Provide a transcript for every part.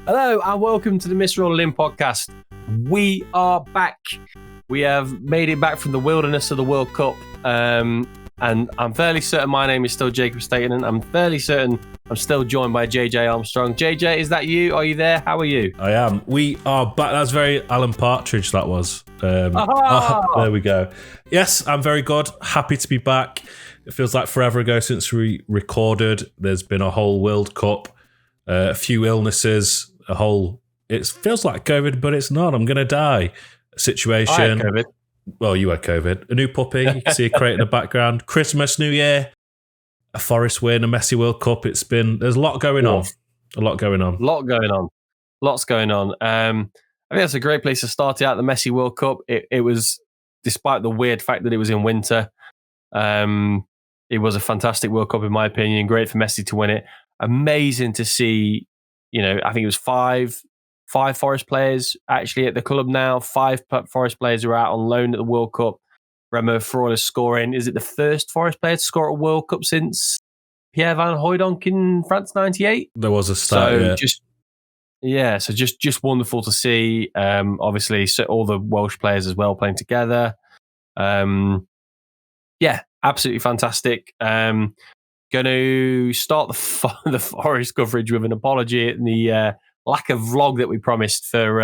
Hello and welcome to the Mr. All In podcast. We are back. We have made it back from the wilderness of the World Cup. And I'm fairly certain my name is still Jacob Staten, and I'm fairly certain I'm still joined by JJ Armstrong. JJ, is that you? Are you there? How are you? I am. We are back. That's very Alan Partridge, that was. There we go. Yes, I'm very good. Happy to be back. It feels like forever ago since we recorded. There's been a whole World Cup, a few illnesses, it feels like COVID, but it's not. I'm going to die situation. I had COVID. Well, you had COVID. A new puppy. You can see a crate in the background. Christmas, New Year, a Forest win, a messy World Cup. There's a lot going on. Lots going on. I think that's a great place to start out the messy World Cup. It was, despite the weird fact that it was in winter, it was a fantastic World Cup in my opinion. Great for Messi to win it. Amazing to see, I think it was five Forest players actually at the club now. 5 Forest players are out on loan at the World Cup. Remo Freud is scoring. Is it the first Forest player to score a World Cup since Pierre Van Hooijdonk in France 98? There was a start, so just wonderful to see. Obviously, so all the Welsh players as well playing together. Absolutely fantastic. Going to start the Forest coverage with an apology at the lack of vlog that we promised for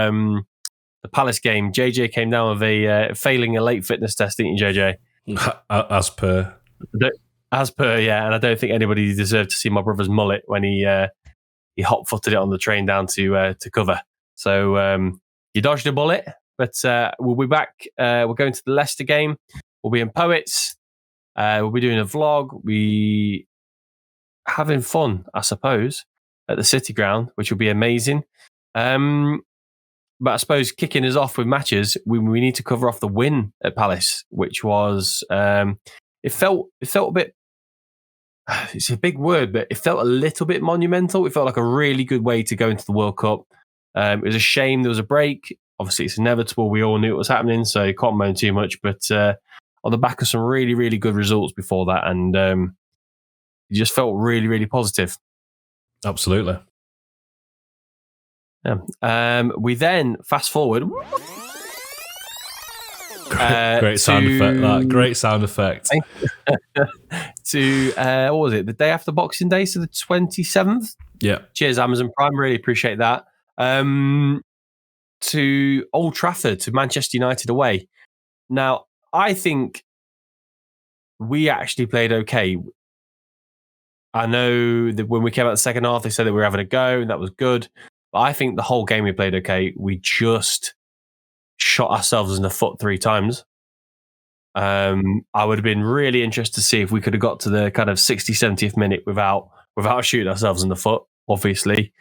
the Palace game. JJ came down with failing a late fitness test, didn't you, JJ? As per, yeah. And I don't think anybody deserved to see my brother's mullet when he hot-footed it on the train down to cover. So you dodged a bullet, but we'll be back. We're going to the Leicester game. We'll be in Poets. We'll be doing a vlog. We having fun, I suppose, at the City Ground, which will be amazing. But I suppose kicking us off with matches, we need to cover off the win at Palace, which was it felt a bit. It's a big word, but it felt a little bit monumental. It felt like a really good way to go into the World Cup. It was a shame there was a break. Obviously, it's inevitable. We all knew it was happening, so you can't moan too much. But on the back of some really, really good results before that, and it just felt really, really positive. Absolutely. Yeah. We then fast forward. Great sound effect. That great sound effect. To what was it? The day after Boxing Day, so the 27th. Yeah. Cheers, Amazon Prime. Really appreciate that. To Old Trafford, to Manchester United away. Now, I think we actually played okay. I know that when we came out the second half, they said that we were having a go, and that was good. But I think the whole game we played okay. We just shot ourselves in the foot 3 times. I would have been really interested to see if we could have got to the kind of 60th, 70th minute without shooting ourselves in the foot, obviously.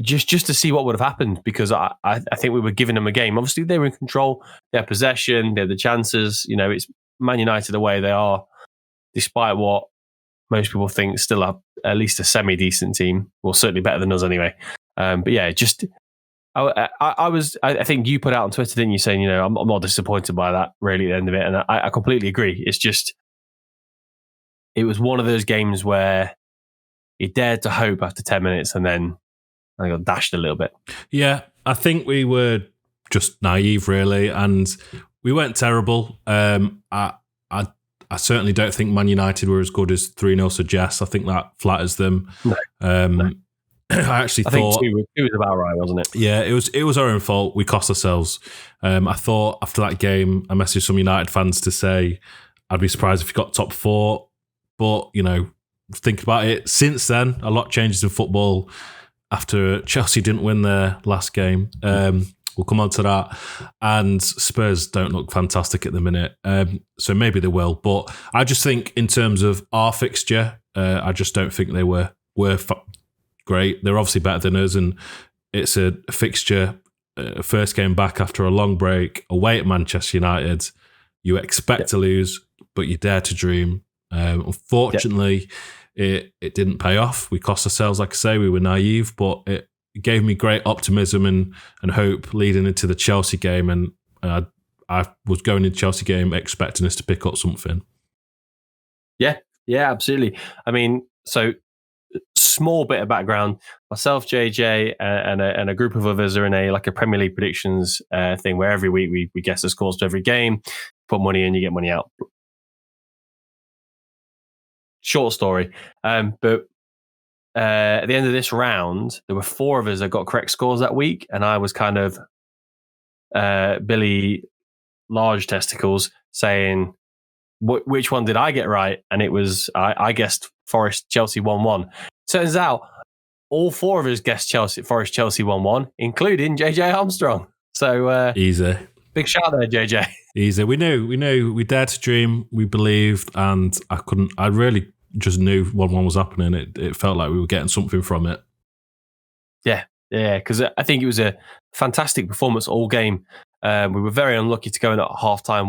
Just to see what would have happened, because I think we were giving them a game. Obviously, they were in control. They had possession. They had the chances. It's Man United away. They are, despite what most people think, still at least a semi-decent team. Well, certainly better than us anyway. But yeah, just I think you put out on Twitter, didn't you, saying, I'm not disappointed by that really at the end of it. And I completely agree. It's just, it was one of those games where you dared to hope after 10 minutes and then I got dashed a little bit. Yeah, I think we were just naive really, and we weren't terrible. I certainly don't think Man United were as good as 3-0 suggests. I think that flatters them. No. I thought 2 was about right, wasn't it? Yeah, it was our own fault. We cost ourselves. I thought after that game, I messaged some United fans to say I'd be surprised if we got top 4. But, think about it. Since then, a lot changes in football after Chelsea didn't win their last game. We'll come on to that. And Spurs don't look fantastic at the minute. So maybe they will. But I just think in terms of our fixture, I just don't think they were great. They're obviously better than us. And it's a fixture, first game back after a long break, away at Manchester United. You expect to lose, but you dare to dream. Unfortunately, it didn't pay off. We cost ourselves, like I say, we were naive, but it gave me great optimism and hope leading into the Chelsea game. And I was going into the Chelsea game expecting us to pick up something. Yeah, absolutely. I mean, so small bit of background. Myself, JJ, and a group of others are in a Premier League predictions thing where every week we guess the scores to every game, put money in, you get money out. Short story. But at the end of this round, there were 4 of us that got correct scores that week, and I was kind of Billy Large Testicles saying, which one did I get right? And it was, I guessed Forest Chelsea 1-1. Turns out all 4 of us guessed Forest Chelsea 1-1, including JJ Armstrong. So easy. Big shout there, JJ. Easy. We knew, we dared to dream, we believed, and I really just knew 1-1 was happening. It felt like we were getting something from it. Yeah, because I think it was a fantastic performance all game. We were very unlucky to go in at halftime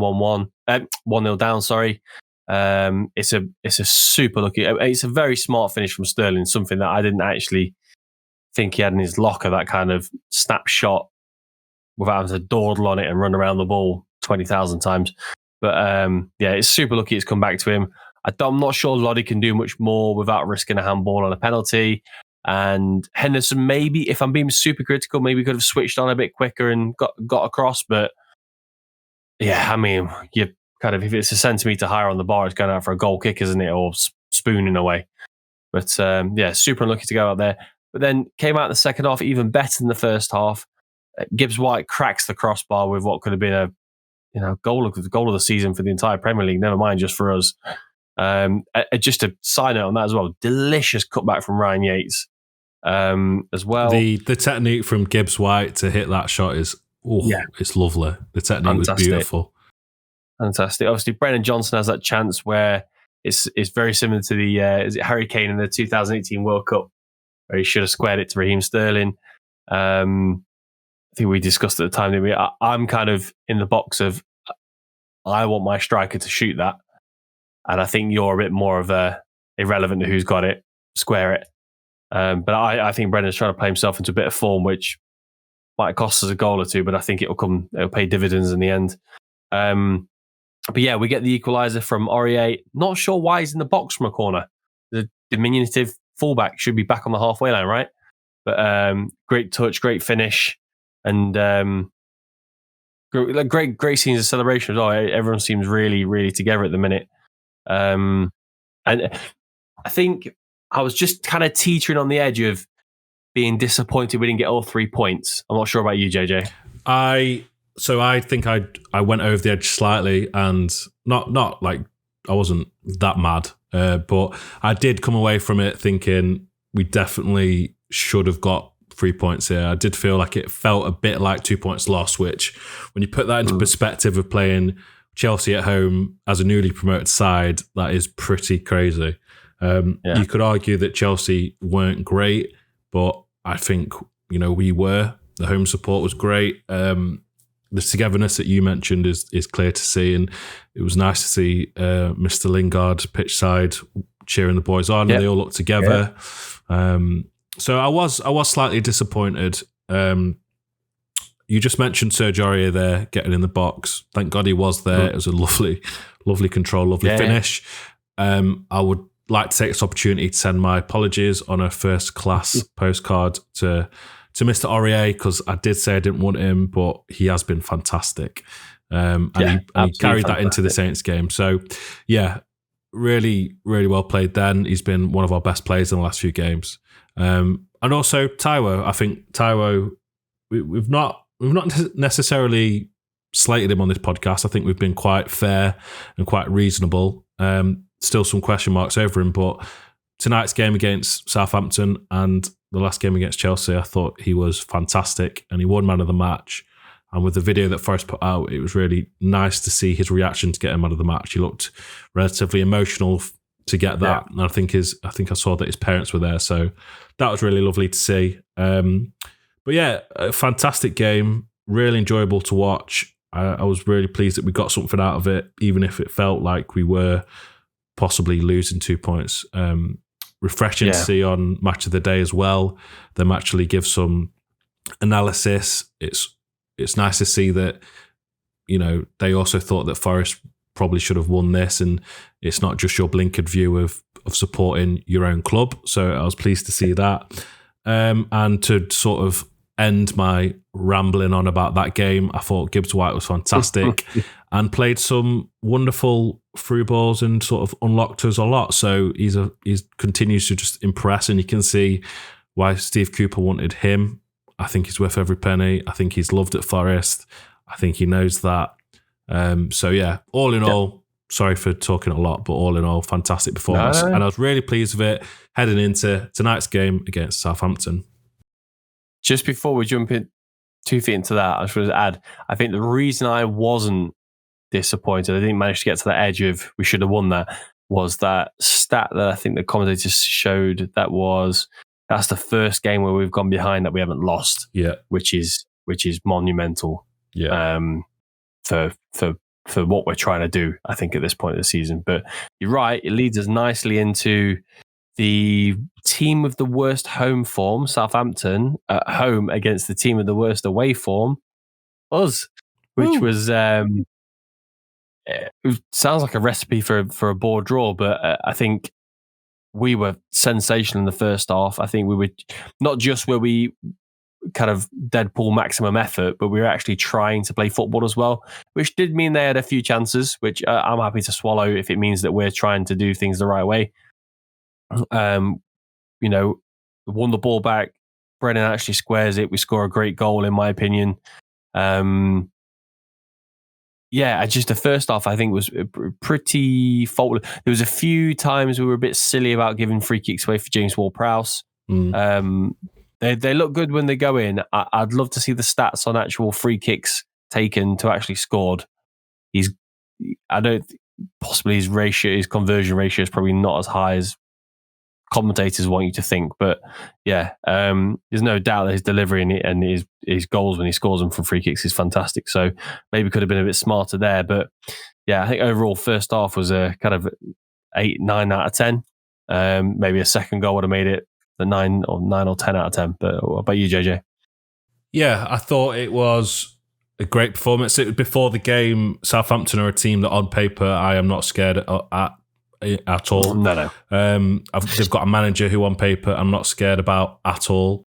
1-0 down. Sorry, it's a super lucky. It's a very smart finish from Sterling. Something that I didn't actually think he had in his locker. That kind of snapshot without having to dawdle on it and run around the ball 20,000 times. But it's super lucky it's come back to him. I'm not sure Loddy can do much more without risking a handball on a penalty. And Henderson, maybe, if I'm being super critical, maybe could have switched on a bit quicker and got across. But yeah, I mean, you kind of, if it's a centimetre higher on the bar, it's going out for a goal kick, isn't it? Or spooning away. But super unlucky to go out there. But then came out in the second half even better than the first half. Gibbs White cracks the crossbar with what could have been a goal of the season for the entire Premier League. Never mind just for us. Just a side note on that as well. Delicious cutback from Ryan Yates as well. The technique from Gibbs White to hit that shot is it's lovely. The technique was beautiful. Fantastic. Obviously, Brennan Johnson has that chance where it's very similar to the is it Harry Kane in the 2018 World Cup where he should have squared it to Raheem Sterling. I think we discussed at the time, didn't we? I'm kind of in the box of I want my striker to shoot that. And I think you're a bit more of a irrelevant to who's got it, square it. But I think Brendan's trying to play himself into a bit of form, which might cost us a goal or two, but I think it'll pay dividends in the end. But yeah, we get the equaliser from Aurier. Not sure why he's in the box from a corner. The diminutive fullback should be back on the halfway line, right? But great touch, great finish, and great scenes of celebration as well. Everyone seems really, really together at the minute. And I think I was just kind of teetering on the edge of being disappointed we didn't get all 3 points. I'm not sure about you, JJ. I think I went over the edge slightly, and not like I wasn't that mad, but I did come away from it thinking we definitely should have got 3 points here. I did feel like it felt a bit like 2 points lost, which when you put that into perspective of playing Chelsea at home as a newly promoted side, that is pretty crazy. You could argue that Chelsea weren't great, but I think we were. The home support was great. The togetherness that you mentioned is clear to see, and it was nice to see Mr. Lingard pitch side cheering the boys on, and they all looked together. So I was slightly disappointed. You just mentioned Serge Aurier there getting in the box. Thank God he was there. It was a lovely control, lovely finish. I would like to take this opportunity to send my apologies on a first class postcard to Mr. Aurier, because I did say I didn't want him, but he has been fantastic. And he carried that into the Saints game. So yeah, really, really well played then. He's been one of our best players in the last few games. And also Taiwo. I think Taiwo, we've not necessarily slated him on this podcast. I think we've been quite fair and quite reasonable. Still some question marks over him, but tonight's game against Southampton and the last game against Chelsea, I thought he was fantastic, and he won man of the match. And with the video that Forrest put out, it was really nice to see his reaction to getting man of the match. He looked relatively emotional to get that, and I think I saw that his parents were there, so that was really lovely to see. But yeah, a fantastic game, really enjoyable to watch. I was really pleased that we got something out of it, even if it felt like we were possibly losing 2 points. Refreshing to see on Match of the Day as well. Them actually give some analysis. It's nice to see that, they also thought that Forest probably should have won this, and it's not just your blinkered view of of supporting your own club. So I was pleased to see that. And to sort of end my rambling on about that game, I thought Gibbs White was fantastic and played some wonderful through balls and sort of unlocked us a lot. So he's continues to just impress, and you can see why Steve Cooper wanted him. I think he's worth every penny. I think he's loved at Forest. I think he knows that. So yeah, all in all, sorry for talking a lot, but all in all, fantastic performance. And I was really pleased with it heading into tonight's game against Southampton. Just before we jump in 2 feet into that, I just want to add, I think the reason I wasn't disappointed, I didn't manage to get to that edge of we should have won that, was that stat that I think the commentators showed that's the first game where we've gone behind that we haven't lost. Yeah. Which is monumental. Yeah. For what we're trying to do, I think, at this point of the season. But you're right, it leads us nicely into the team with the worst home form, Southampton, at home against the team with the worst away form, us, which was it sounds like a recipe for a board draw, but I think we were sensational in the first half. I think we were not just where we kind of Deadpool maximum effort, but we were actually trying to play football as well, which did mean they had a few chances, which I'm happy to swallow if it means that we're trying to do things the right way. Won the ball back. Brennan actually squares it. We score a great goal, in my opinion. The first half I think was pretty faultless. There was a few times we were a bit silly about giving free kicks away for James Ward-Prowse. They look good when they go in. I'd love to see the stats on actual free kicks taken to actually scored. Possibly his conversion ratio is probably not as high as commentators want you to think, but there's no doubt that his delivery and his goals when he scores them from free kicks is fantastic. So maybe could have been a bit smarter there, but I think overall first half was a kind of 8-9 out of 10. Maybe a second goal would have made it the 9 or 10 out of 10. But what about you, JJ? Yeah, I thought it was a great performance. Before the game, Southampton are a team that on paper I am not scared at all. No. They've got a manager who on paper I'm not scared about at all.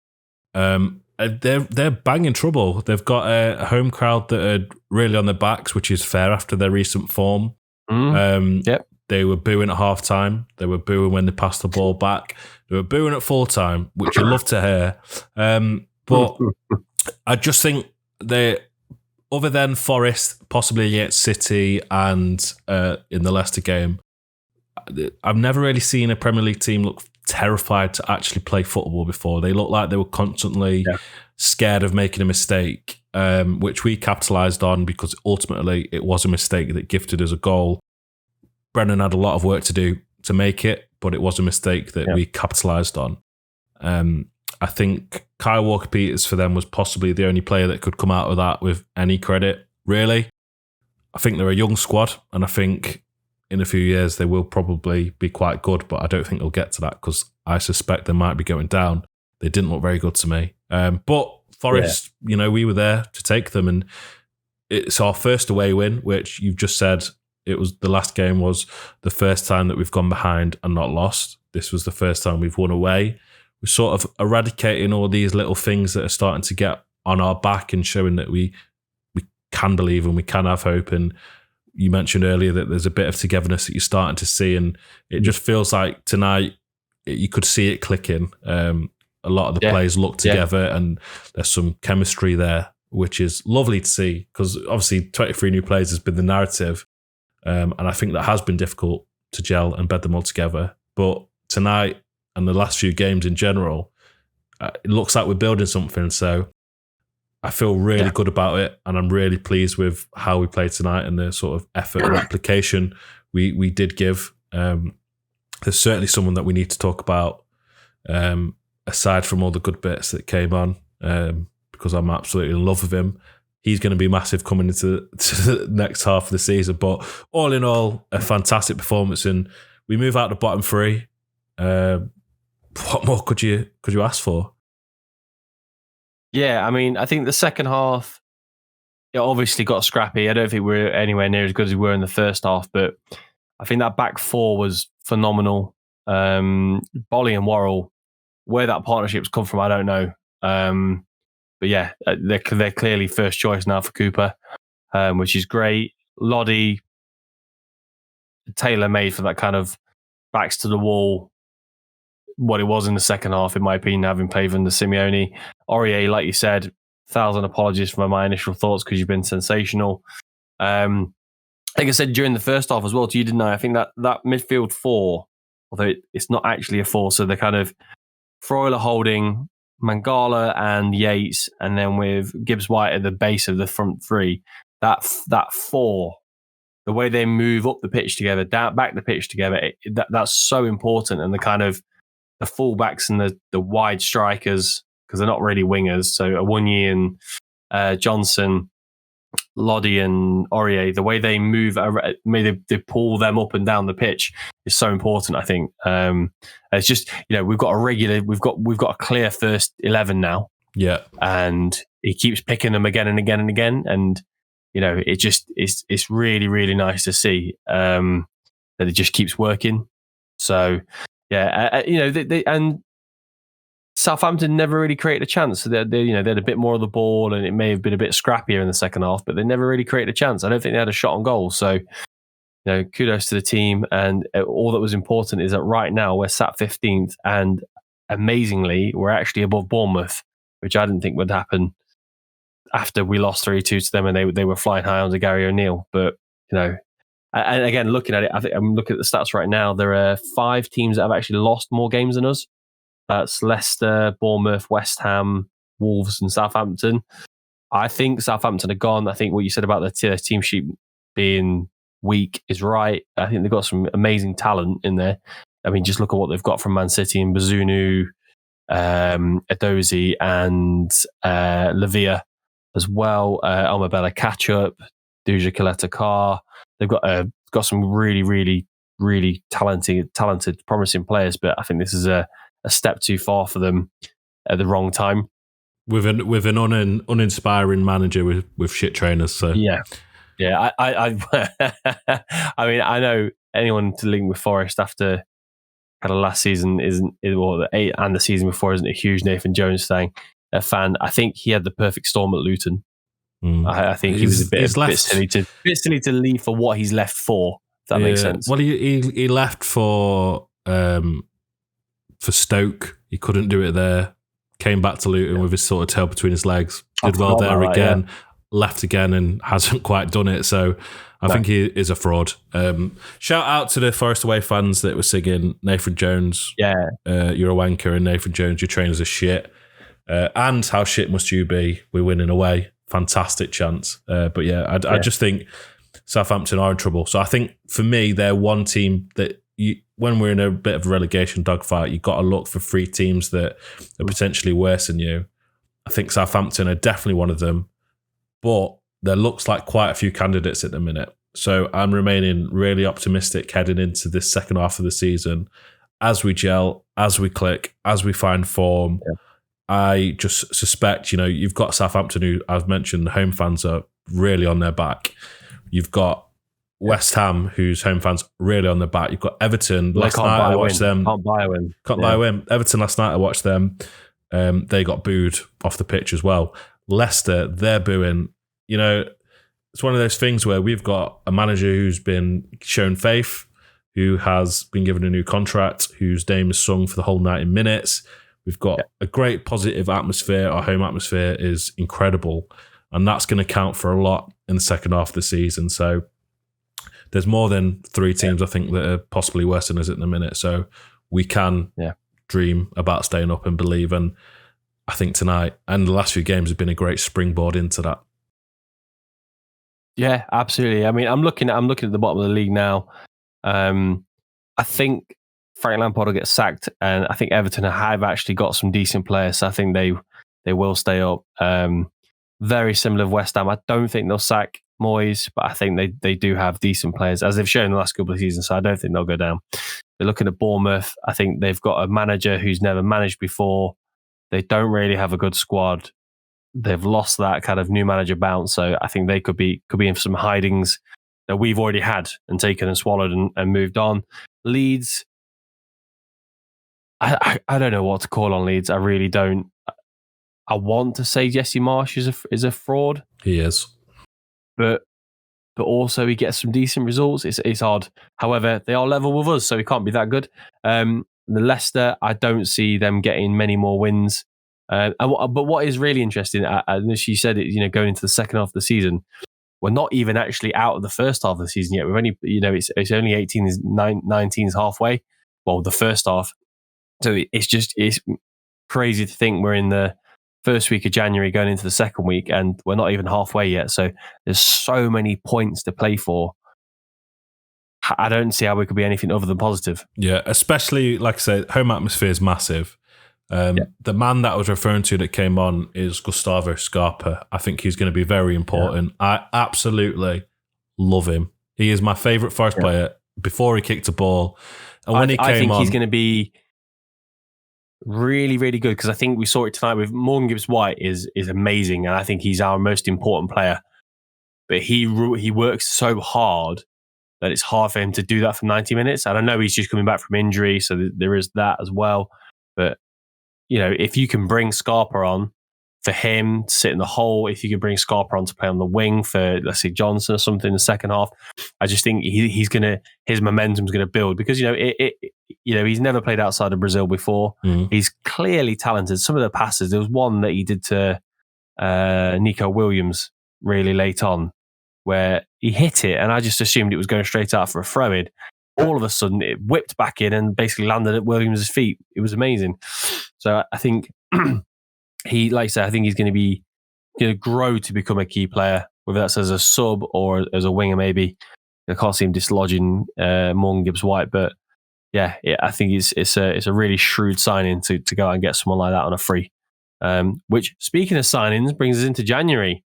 They're banging trouble. They've got a home crowd that are really on their backs, which is fair after their recent form. They were booing at half time. They were booing when they passed the ball back. They were booing at full time, which you love to hear. But I just think other than Forest, possibly against City and in the Leicester game, I've never really seen a Premier League team look terrified to actually play football before. They looked like they were constantly scared of making a mistake, which we capitalised on because ultimately it was a mistake that gifted us a goal. Brennan had a lot of work to do to make it, but it was a mistake that we capitalised on. I think Kyle Walker-Peters for them was possibly the only player that could come out of that with any credit, really. I think they're a young squad, and I think in a few years they will probably be quite good, but I don't think they'll get to that because I suspect they might be going down. They didn't look very good to me. But Forest, we were there to take them, and it's our first away win, which you've just said the last game was the first time that we've gone behind and not lost. This was the first time we've won away. We're sort of eradicating all these little things that are starting to get on our back and showing that we can believe and we can have hope. And you mentioned earlier that there's a bit of togetherness that you're starting to see, and it just feels like tonight you could see it clicking. A lot of the players look together and there's some chemistry there, which is lovely to see because obviously 23 new players has been the narrative. And I think that has been difficult to gel and bed them all together. But tonight and the last few games in general, it looks like we're building something. So I feel really good about it. And I'm really pleased with how we played tonight and the sort of effort and application we did give. There's certainly someone that we need to talk about aside from all the good bits that came on because I'm absolutely in love with him. He's going to be massive coming into the next half of the season. But all in all, a fantastic performance, and we move out the bottom three. What more could you ask for? Yeah, I mean, I think the second half, it obviously got scrappy. I don't think we're anywhere near as good as we were in the first half, but I think that back four was phenomenal. Bolly and Worrell, where that partnership's come from, I don't know. But yeah, they're clearly first choice now for Cooper, which is great. Loddy, tailor-made for that kind of backs to the wall, what it was in the second half, in my opinion, having played under Simeone. Aurier, like you said, 1,000 apologies for my initial thoughts because you've been sensational. Like I said during the first half as well, to you, didn't I? I think that midfield four, although it's not actually a four, so they're kind of Freuler holding, Mangala and Yates, and then with Gibbs White at the base of the front three, that four, the way they move up the pitch together, down back the pitch together, that's so important. And the kind of the fullbacks and the wide strikers, because they're not really wingers, so AWONIYI and Johnson, Loddy and Aurier, the way they move, they pull them up and down the pitch is so important. I think it's just, we've got a clear first 11 now, and he keeps picking them again and again and again, and it's really, really nice to see that it just keeps working. So and Southampton never really created a chance. So they had a bit more of the ball, and it may have been a bit scrappier in the second half, but they never really created a chance. I don't think they had a shot on goal. So, kudos to the team. And all that was important is that right now we're sat 15th, and amazingly, we're actually above Bournemouth, which I didn't think would happen after we lost 3-2 to them, and they were flying high under Gary O'Neill. But, and again, looking at it, I think I'm looking at the stats right now. There are 5 teams that have actually lost more games than us. That's Leicester, Bournemouth, West Ham, Wolves, and Southampton. I think Southampton are gone. I think what you said about the team sheet being weak is right. I think they've got some amazing talent in there. I mean, just look at what they've got from Man City and Bazunu, Edozie, and Lavia as well. Omabella Ketchup, Duja Coletta Carr. They've got some really, really, really talented, promising players, but I think this is a step too far for them at the wrong time. With an uninspiring manager with shit trainers. So yeah. I mean, I know anyone to link with Forest after kind of last season and the season before isn't a huge Nathan Jones fan. I think he had the perfect storm at Luton. I think he was a bit silly to leave for what he's left for. If that makes sense. Well, he left for Stoke. He couldn't do it there. Came back to Luton with his sort of tail between his legs. Did well there again. Left again and hasn't quite done it. So I think he is a fraud. Shout out to the Forest away fans that were singing Nathan Jones. Yeah, you're a wanker, and Nathan Jones, your trainers are shit. And how shit must you be? We're winning away. Fantastic chance. But I just think Southampton are in trouble. So I think for me, they're one team that when we're in a bit of a relegation dogfight, you've got to look for 3 teams that are potentially worse than you. I think Southampton are definitely one of them, but there looks like quite a few candidates at the minute. So I'm remaining really optimistic heading into this second half of the season. As we gel, as we click, as we find form, I just suspect, you've got Southampton, who I've mentioned, the home fans are really on their back. You've got West Ham, whose home fans really on their back. You've got Everton. Last night I watched them. Can't buy a win. Can't buy a win. Everton last night I watched them. They got booed off the pitch as well. Leicester, they're booing. It's one of those things where we've got a manager who's been shown faith, who has been given a new contract, whose name is sung for the whole 90 minutes. We've got a great positive atmosphere. Our home atmosphere is incredible, and that's going to count for a lot in the second half of the season. So there's more than 3 teams, I think, that are possibly worse than us at the minute. So we can dream about staying up and believe. And I think tonight and the last few games have been a great springboard into that. Yeah, absolutely. I mean, I'm looking at the bottom of the league now. I think Frank Lampard will get sacked, and I think Everton have actually got some decent players. So I think they will stay up. Very similar to West Ham. I don't think they'll sack Moyes, but I think they do have decent players, as they've shown in the last couple of seasons. So I don't think they'll go down. They're looking at Bournemouth. I think they've got a manager who's never managed before. They don't really have a good squad. They've lost that kind of new manager bounce. So I think they could be in some hidings that we've already had and taken and swallowed and moved on. Leeds, I don't know what to call on Leeds. I really don't. I want to say Jesse Marsch is a fraud. He is. But also he gets some decent results. It's odd. However, they are level with us, so he can't be that good. The Leicester, I don't see them getting many more wins. But what is really interesting, as she said, it, going into the second half of the season, we're not even actually out of the first half of the season yet. We've only, it's only 19's halfway. Well, the first half. So it's crazy to think we're in the first week of January going into the second week and we're not even halfway yet. So there's so many points to play for. I don't see how we could be anything other than positive. Yeah, especially, like I said, home atmosphere is massive. The man that I was referring to that came on is Gustavo Scarpa. I think he's going to be very important. Yeah. I absolutely love him. He is my favourite Forest player before he kicked a ball. And when I think he's going to be really, really good, because I think we saw it tonight with Morgan Gibbs-White is amazing, and I think he's our most important player. But he works so hard that it's hard for him to do that for 90 minutes. And I know he's just coming back from injury, so there is that as well. But if you can bring Scarpa on for him to sit in the hole, if you can bring Scarpa on to play on the wing for, let's say, Johnson or something in the second half, I just think his momentum's gonna build, because he's never played outside of Brazil before. He's clearly talented. Some of the passes, there was one that he did to Nico Williams really late on, where he hit it, and I just assumed it was going straight out for a throw-in. All of a sudden, it whipped back in and basically landed at Williams' feet. It was amazing. So I think like I said, I think he's going to grow to become a key player, whether that's as a sub or as a winger, maybe. I can't see him dislodging Morgan Gibbs-White, but yeah, I think it's a really shrewd signing to go out and get someone like that on a free. Which, speaking of signings, brings us into January.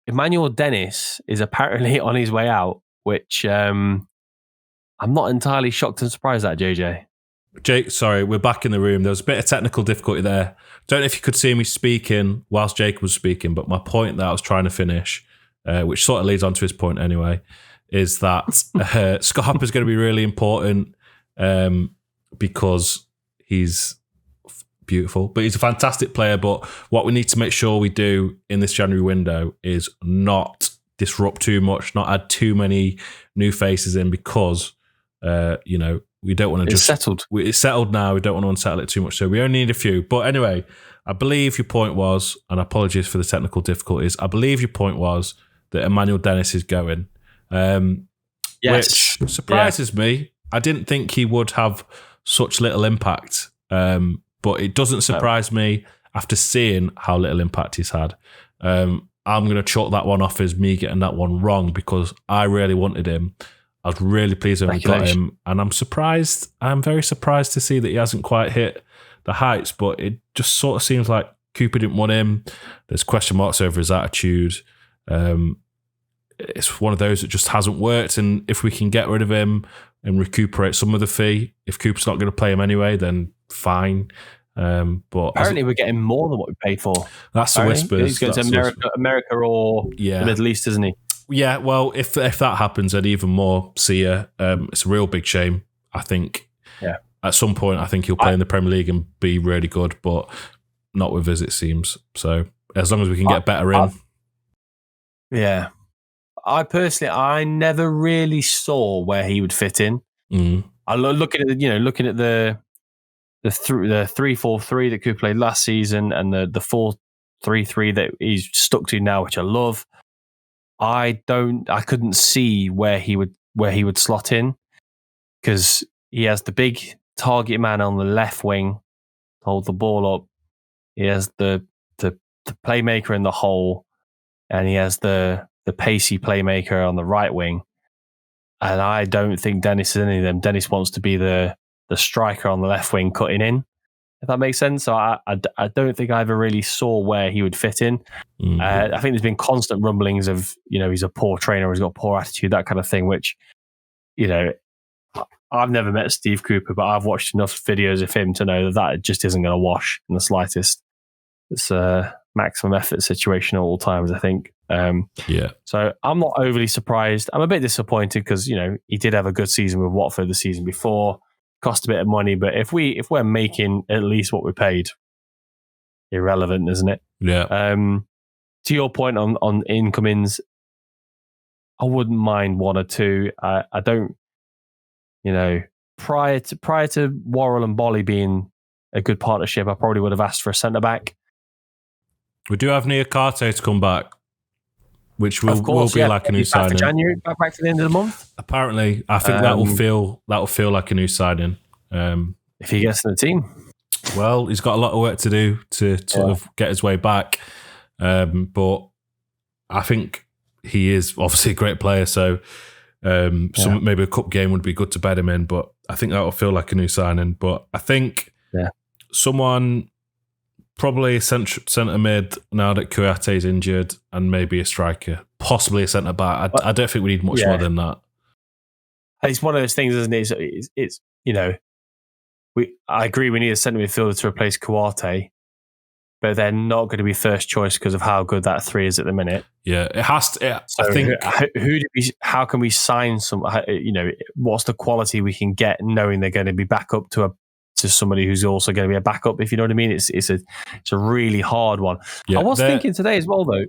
Emmanuel Dennis is apparently on his way out, which I'm not entirely shocked and surprised at, JJ. Jake, sorry, we're back in the room. There was a bit of technical difficulty there. Don't know if you could see me speaking whilst Jake was speaking, but my point that I was trying to finish, which sort of leads on to his point anyway, is that Scarpa is going to be really important because he's beautiful, but he's a fantastic player. But what we need to make sure we do in this January window is not disrupt too much, not add too many new faces in, because we don't want to just settled. It's settled now. We don't want to unsettle it too much, so we only need a few. But anyway, I believe your point was, and apologies for the technical difficulties, I believe your point was that Emmanuel Dennis is going, which surprises me. I didn't think he would have such little impact. But it doesn't surprise me after seeing how little impact he's had. I'm going to chalk that one off as me getting that one wrong, because I really wanted him. I was really pleased when we got him. And I'm surprised. I'm very surprised to see that he hasn't quite hit the heights, but it just sort of seems like Cooper didn't want him. There's question marks over his attitude. It's one of those that just hasn't worked. And if we can get rid of him and recuperate some of the fee, if Cooper's not going to play him anyway, then fine. But apparently we're getting more than what we paid for. That's the whispers. He's going to America or the Middle East, isn't he? Yeah, well, if that happens, then even more. See ya. It's a real big shame. I think at some point, I think he'll play in the Premier League and be really good, but not with us, it seems. So as long as we can get better in. Yeah. I never really saw where he would fit in. I looking at the 3-4-3 that Cooper played last season and the 4-3-3 that he's stuck to now, which I love. I couldn't see where he would slot in, because he has the big target man on the left wing to hold the ball up. He has the playmaker in the hole, and he has the pacey playmaker on the right wing. And I don't think Dennis is any of them. Dennis wants to be the striker on the left wing cutting in, if that makes sense. So I don't think I ever really saw where he would fit in. I think there's been constant rumblings of, he's a poor trainer, or he's got a poor attitude, that kind of thing, which, I've never met Steve Cooper, but I've watched enough videos of him to know that just isn't going to wash in the slightest. It's a maximum effort situation at all times, I think. So I'm not overly surprised. I'm a bit disappointed because, he did have a good season with Watford the season before. cost a bit of money, but if we're making at least what we paid, irrelevant, isn't it? Yeah. To your point on incomings, I wouldn't mind one or two. I don't, prior to Worrell and Bolly being a good partnership, I probably would have asked for a centre back. We do have Niakate to come back, which will be like a new back for signing. January, back to the end of the month. Apparently, I think that will feel like a new signing. If he gets in the team. Well, he's got a lot of work to do to sort of get his way back. But I think he is obviously a great player, so maybe a cup game would be good to bed him in, but I think that will feel like a new signing. But I think someone, probably a centre mid now that Kouyaté is injured, and maybe a striker, possibly a centre back. I don't think we need much more than that. It's one of those things, isn't it? It's I agree we need a centre midfielder to replace Kouyaté, but they're not going to be first choice because of how good that three is at the minute. Yeah, it has to. So I think how can we sign some? What's the quality we can get, knowing they're going to be back up to somebody who's also going to be a backup? If you know what I mean, it's a really hard one. Yeah, I was thinking today as well, though.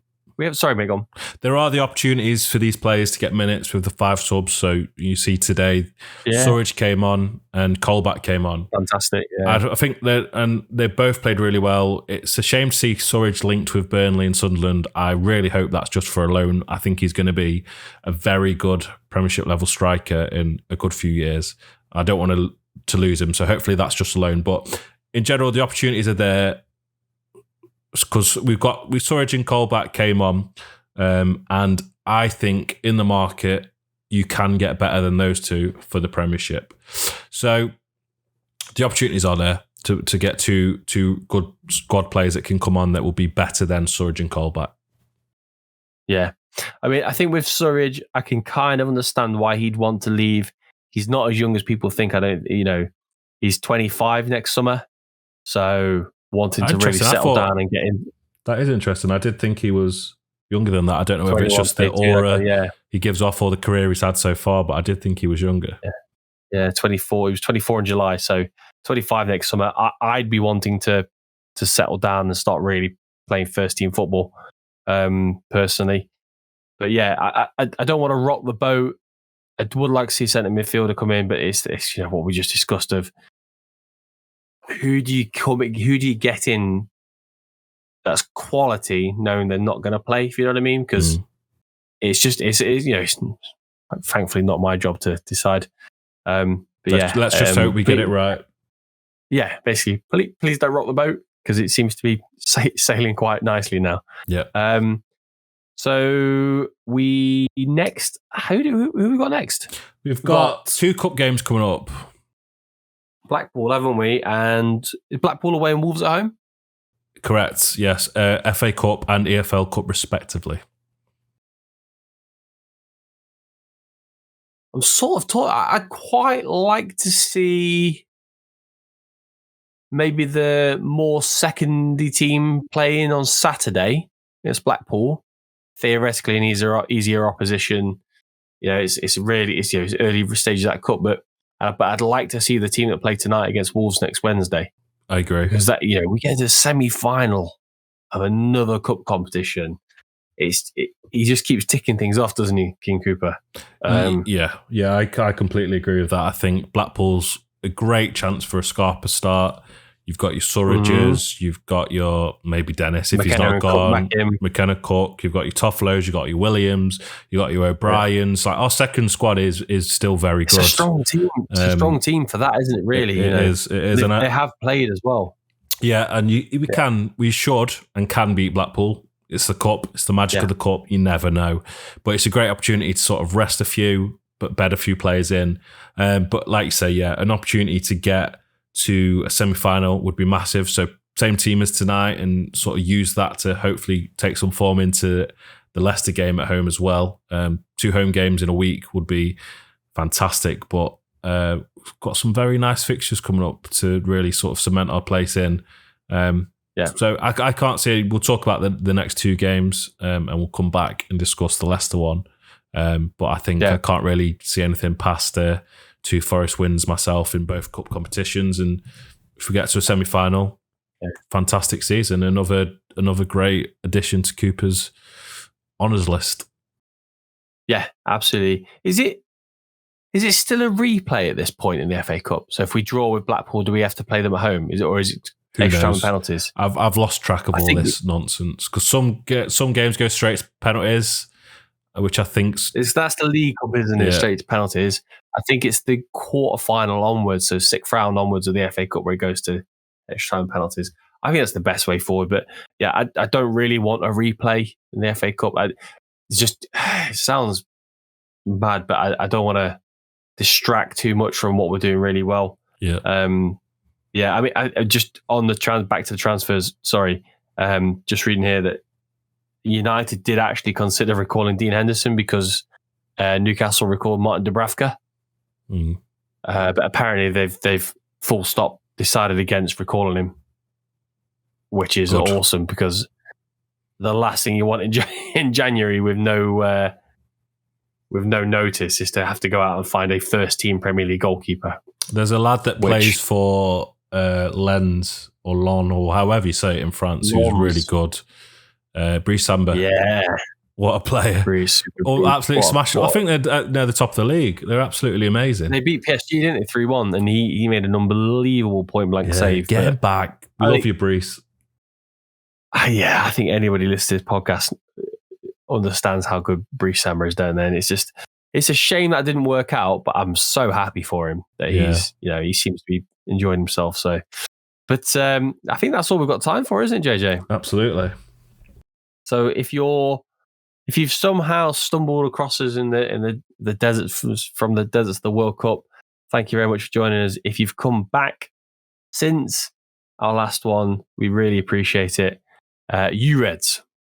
Sorry, mate, go on. There are the opportunities for these players to get minutes with the 5 subs. So you see today, Surridge came on and Colback came on. Fantastic. Yeah. I think they both played really well. It's a shame to see Surridge linked with Burnley and Sunderland. I really hope that's just for a loan. I think he's going to be a very good Premiership level striker in a good few years. I don't want to lose him, so hopefully that's just a loan. But in general, the opportunities are there. Because we Surridge and Colback came on, and I think in the market you can get better than those two for the Premiership. So the opportunities are there to get two good squad players that can come on that will be better than Surridge and Colback. Yeah, I mean, I think with Surridge, I can kind of understand why he'd want to leave. He's not as young as people think. He's 25 next summer, so. Wanting to really settle down and get in. That is interesting. I did think he was younger than that. I don't know whether it's just the aura he gives off or the career he's had so far, but I did think he was younger. Yeah, 24. He was 24 in July, so 25 next summer. I'd be wanting to settle down and start really playing first team football, personally. But yeah, I don't want to rock the boat. I would like to see centre midfielder come in, but it's what we just discussed of. Who do you get in that's quality, knowing they're not going to play? If you know what I mean, because it's thankfully not my job to decide. Let's just hope we get it right. Yeah, basically, please don't rock the boat, because it seems to be sailing quite nicely now. Yeah. So we next. Who we got next? We've got 2 cup games coming up. Blackpool, haven't we? And is Blackpool away and Wolves at home? Correct, yes. FA Cup and EFL Cup respectively. I'm sort of I'd quite like to see maybe the more secondary team playing on Saturday against Blackpool. Theoretically, an easier opposition. It's early stages of that cup, but I'd like to see the team that play tonight against Wolves next Wednesday. I agree. Because we get to the semi-final of another cup competition. He just keeps ticking things off, doesn't he, King Cooper? I completely agree with that. I think Blackpool's a great chance for a Scarpa start. You've got your Surridges, you've got your maybe Dennis if McKenna he's not gone, McKenna Cook, you've got your Tofflows, you've got your Williams, you've got your O'Briens. Like our second squad is still very good. It's a strong team. It's a strong team for that, isn't it? Really, it is. They have played as well. Yeah, and we should and can beat Blackpool. It's the cup. It's the magic of the cup. You never know, but it's a great opportunity to sort of rest a few, but bed a few players in. But like you say, an opportunity to get to a semi-final would be massive. So same team as tonight, and sort of use that to hopefully take some form into the Leicester game at home as well. 2 home games in a week would be fantastic, but we've got some very nice fixtures coming up to really sort of cement our place in. So I can't say, we'll talk about the next 2 games and we'll come back and discuss the Leicester one. But I think I can't really see anything past 2 Forest wins myself in both cup competitions, and if we get to a semi-final, fantastic season. Another great addition to Cooper's honours list. Yeah, absolutely. Is it still a replay at this point in the FA Cup? So if we draw with Blackpool, do we have to play them at home? Is it extra time and penalties? I've lost track of all this nonsense because some games go straight to penalties, which I think that's the League Cup, isn't it? Straight to penalties. I think it's the quarter-final onwards, so 6th round onwards of the FA Cup where it goes to extra time penalties. I think that's the best way forward. But yeah, I don't really want a replay in the FA Cup. It sounds bad, but I don't want to distract too much from what we're doing really well. Yeah. I mean, I just on the back to the transfers. Sorry, just reading here that United did actually consider recalling Dean Henderson because Newcastle recalled Martin Dubravka. But apparently they've full stop decided against recalling him, which is awesome because the last thing you want in January with no notice is to have to go out and find a first team Premier League goalkeeper. There's a lad that plays for Lens or Lon or however you say it in France who's really good. Brice Samba. Yeah. What a player. Absolutely smashed. I think they're the top of the league. They're absolutely amazing. They beat PSG, didn't they? 3-1, and he made an unbelievable point-blank save. Get him back. We love you, Brice. I think anybody listening to this podcast understands how good Brice Samba is down there. And it's a shame that didn't work out, but I'm so happy for him that he seems to be enjoying himself. So, but I think that's all we've got time for, isn't it, JJ? Absolutely. So if you've somehow stumbled across us in the deserts from the deserts of the World Cup, thank you very much for joining us. If you've come back since our last one, we really appreciate it. You Reds,